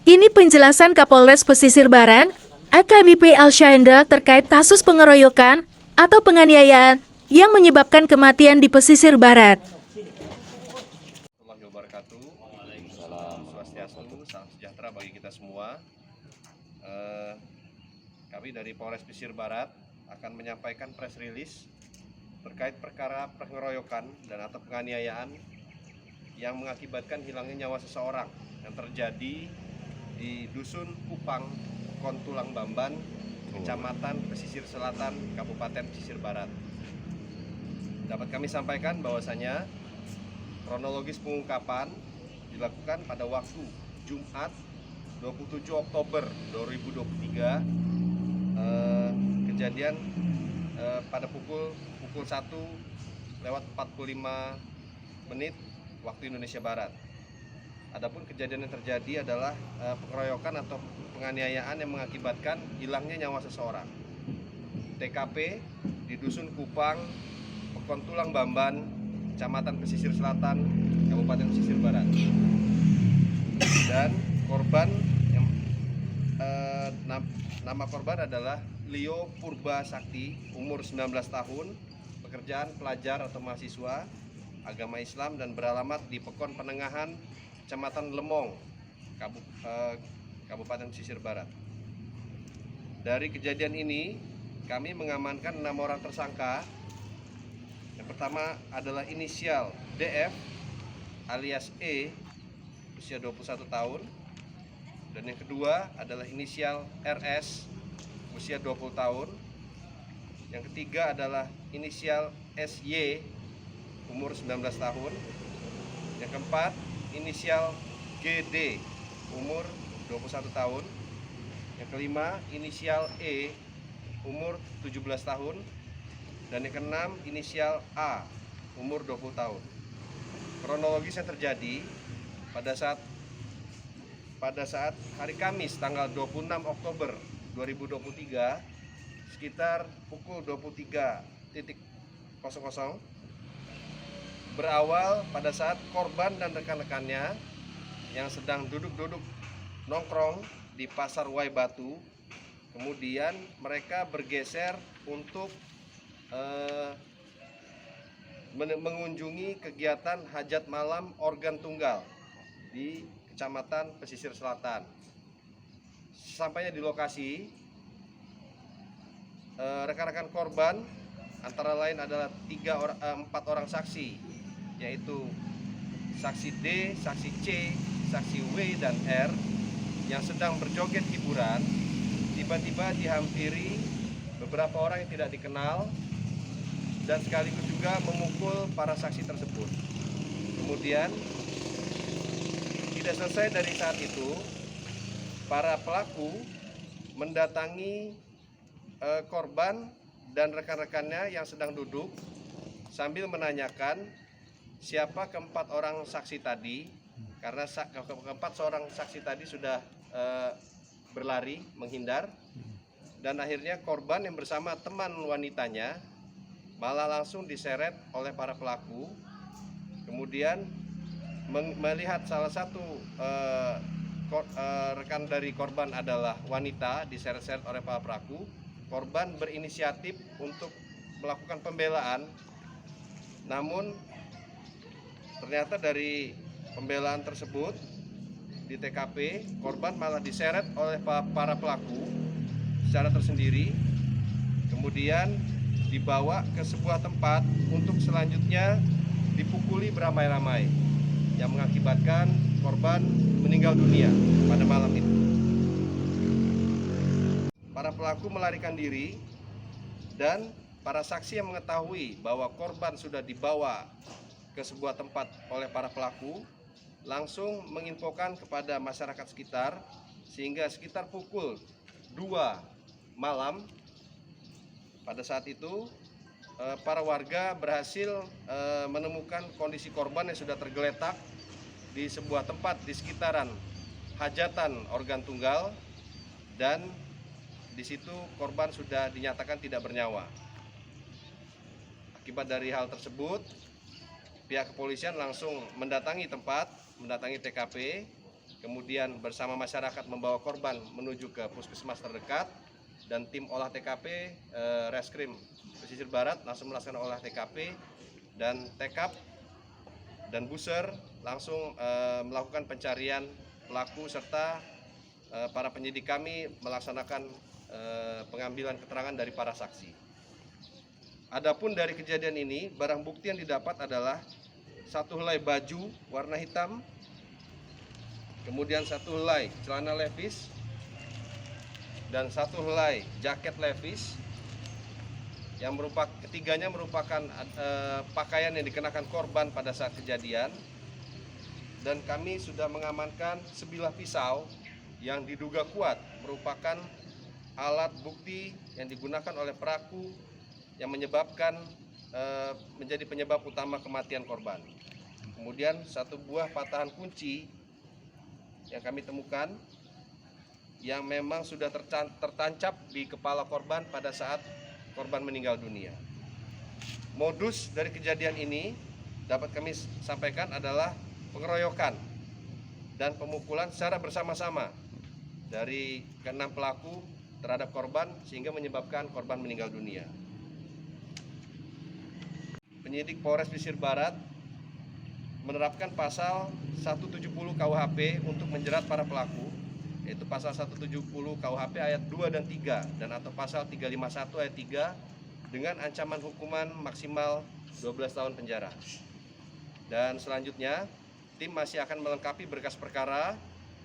Ini penjelasan Kapolres Pesisir Barat, AKBP Alsyahendra terkait kasus pengeroyokan atau penganiayaan yang menyebabkan kematian di Pesisir Barat. Warahmatullahi wabarakatuh. Swastiastu, salam sejahtera bagi kita semua. Kami dari Polres Pesisir Barat akan menyampaikan press release terkait perkara pengeroyokan dan atau penganiayaan yang mengakibatkan hilangnya nyawa seseorang yang terjadi di Dusun Kupang, Kontulang Bamban, Kecamatan Pesisir Selatan, Kabupaten Pesisir Barat. Dapat kami sampaikan bahwasanya kronologis pengungkapan dilakukan pada waktu Jumat 27 Oktober 2023, kejadian pada pukul 1:45 waktu Indonesia Barat. Adapun kejadian yang terjadi adalah pengeroyokan atau penganiayaan yang mengakibatkan hilangnya nyawa seseorang. TKP di Dusun Kupang, Kontulang Bamban, Kecamatan Pesisir Selatan, Kabupaten Pesisir Barat. Dan korban yang nama korban adalah Leo Purba Sakti, umur 19 tahun, pekerjaan pelajar atau mahasiswa agama Islam dan beralamat di Pekon Penengahan, Kecamatan Lemong, Kabupaten Pesisir Barat. Dari kejadian ini, kami mengamankan 6 orang tersangka. Yang pertama adalah inisial DF alias E, usia 21 tahun. Dan yang kedua adalah inisial RS, usia 20 tahun. Yang ketiga adalah inisial SY, umur 19 tahun. Yang keempat, inisial GD, umur 21 tahun. Yang kelima, inisial E, umur 17 tahun. Dan yang keenam, inisial A, umur 20 tahun. Kronologis yang terjadi pada saat hari Kamis tanggal 26 Oktober 2023 sekitar pukul 23.00 berawal pada saat korban dan rekan-rekannya yang sedang duduk-duduk nongkrong di Pasar Wai Batu. Kemudian mereka bergeser untuk mengunjungi kegiatan hajat malam organ tunggal di Kecamatan Pesisir Selatan. Sampainya di lokasi, rekan-rekan korban antara lain adalah 4 orang saksi, yaitu saksi D, saksi C, saksi W, dan R yang sedang berjoget hiburan. Tiba-tiba dihampiri beberapa orang yang tidak dikenal dan sekaligus juga memukul para saksi tersebut. Kemudian tidak selesai dari saat itu, para pelaku mendatangi korban dan rekan-rekannya yang sedang duduk sambil menanyakan siapa keempat orang saksi tadi, karena keempat seorang saksi tadi sudah berlari menghindar, dan akhirnya korban yang bersama teman wanitanya malah langsung diseret oleh para pelaku. Kemudian melihat salah satu rekan dari korban adalah wanita diseret-seret oleh para pelaku, korban berinisiatif untuk melakukan pembelaan. Namun ternyata dari pembelaan tersebut di TKP, korban malah diseret oleh para pelaku secara tersendiri, kemudian dibawa ke sebuah tempat untuk selanjutnya dipukuli beramai-ramai yang mengakibatkan korban meninggal dunia pada malam itu. Para pelaku melarikan diri dan para saksi yang mengetahui bahwa korban sudah dibawa ke sebuah tempat oleh para pelaku langsung menginfokan kepada masyarakat sekitar, sehingga sekitar pukul 2 malam pada saat itu para warga berhasil menemukan kondisi korban yang sudah tergeletak di sebuah tempat di sekitaran hajatan organ tunggal, dan di situ korban sudah dinyatakan tidak bernyawa. Akibat dari hal tersebut, pihak kepolisian langsung mendatangi tempat, mendatangi TKP. kemudian bersama masyarakat membawa korban menuju ke puskesmas terdekat, dan tim olah TKP Reskrim Pesisir Barat langsung melaksanakan olah TKP dan TK dan Buser langsung melakukan pencarian pelaku serta para penyidik kami melaksanakan pengambilan keterangan dari para saksi. Adapun dari kejadian ini, barang bukti yang didapat adalah satu helai baju warna hitam, kemudian satu helai celana levis, dan satu helai jaket levis yang ketiganya merupakan pakaian yang dikenakan korban pada saat kejadian. Dan kami sudah mengamankan sebilah pisau yang diduga kuat merupakan alat bukti yang digunakan oleh pelaku yang menjadi penyebab utama kematian korban. Kemudian satu buah patahan kunci yang kami temukan yang memang sudah tertancap di kepala korban pada saat korban meninggal dunia. Modus dari kejadian ini dapat kami sampaikan adalah pengeroyokan dan pemukulan secara bersama-sama dari keenam pelaku terhadap korban sehingga menyebabkan korban meninggal dunia. Penyidik Polres Pesisir Barat menerapkan pasal 170 KUHP untuk menjerat para pelaku, yaitu pasal 170 KUHP ayat 2 dan 3 dan atau pasal 351 ayat 3 dengan ancaman hukuman maksimal 12 tahun penjara. Dan selanjutnya tim masih akan melengkapi berkas perkara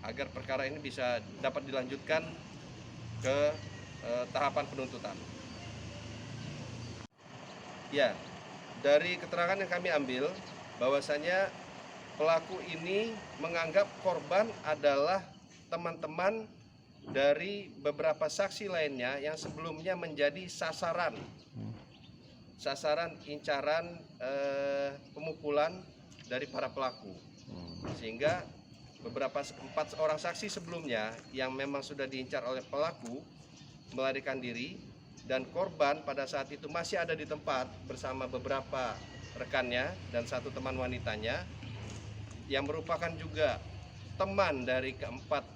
agar perkara ini bisa dapat dilanjutkan ke tahapan penuntutan. Ya, dari keterangan yang kami ambil bahwasanya pelaku ini menganggap korban adalah teman-teman dari beberapa saksi lainnya yang sebelumnya menjadi sasaran incaran pemukulan dari para pelaku, sehingga beberapa 4 orang saksi sebelumnya yang memang sudah diincar oleh pelaku melarikan diri, dan korban pada saat itu masih ada di tempat bersama beberapa rekannya dan satu teman wanitanya yang merupakan juga teman dari keempat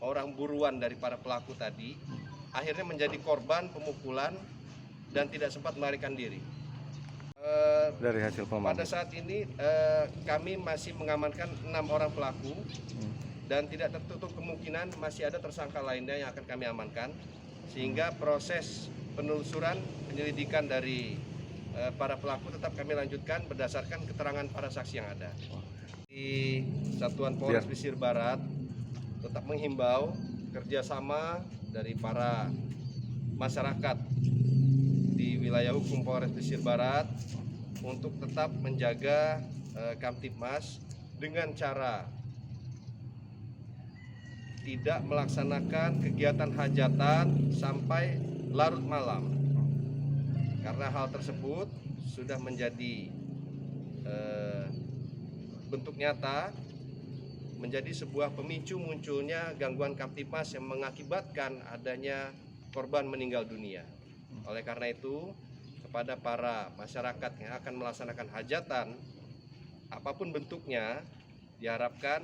orang buruan dari para pelaku tadi, akhirnya menjadi korban pemukulan dan tidak sempat melarikan diri. Dari hasil pemantauan Pada saat ini kami masih mengamankan 6 orang pelaku dan tidak tertutup kemungkinan masih ada tersangka lainnya yang akan kami amankan, sehingga proses penelusuran penyelidikan dari para pelaku tetap kami lanjutkan berdasarkan keterangan para saksi yang ada. Di Satuan Polres Pesisir Barat tetap menghimbau kerjasama dari para masyarakat di wilayah hukum Polres Pesisir Barat untuk tetap menjaga Kamtibmas dengan cara tidak melaksanakan kegiatan hajatan sampai larut malam, karena hal tersebut sudah menjadi bentuk nyata, menjadi sebuah pemicu munculnya gangguan Kamtibmas yang mengakibatkan adanya korban meninggal dunia. Oleh karena itu, kepada para masyarakat yang akan melaksanakan hajatan apapun bentuknya, diharapkan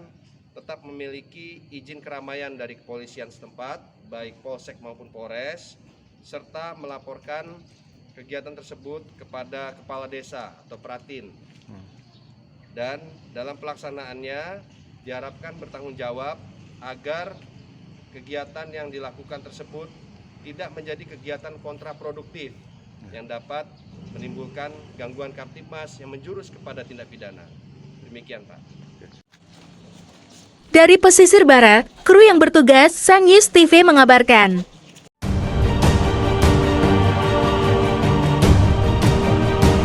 tetap memiliki izin keramaian dari kepolisian setempat, baik Polsek maupun Polres, serta melaporkan kegiatan tersebut kepada kepala desa atau Pratin. Dan dalam pelaksanaannya diharapkan bertanggung jawab agar kegiatan yang dilakukan tersebut tidak menjadi kegiatan kontraproduktif yang dapat menimbulkan gangguan Kamtibmas yang menjurus kepada tindak pidana. Demikian, Pak. Dari pesisir barat, kru yang bertugas Sun News TV mengabarkan.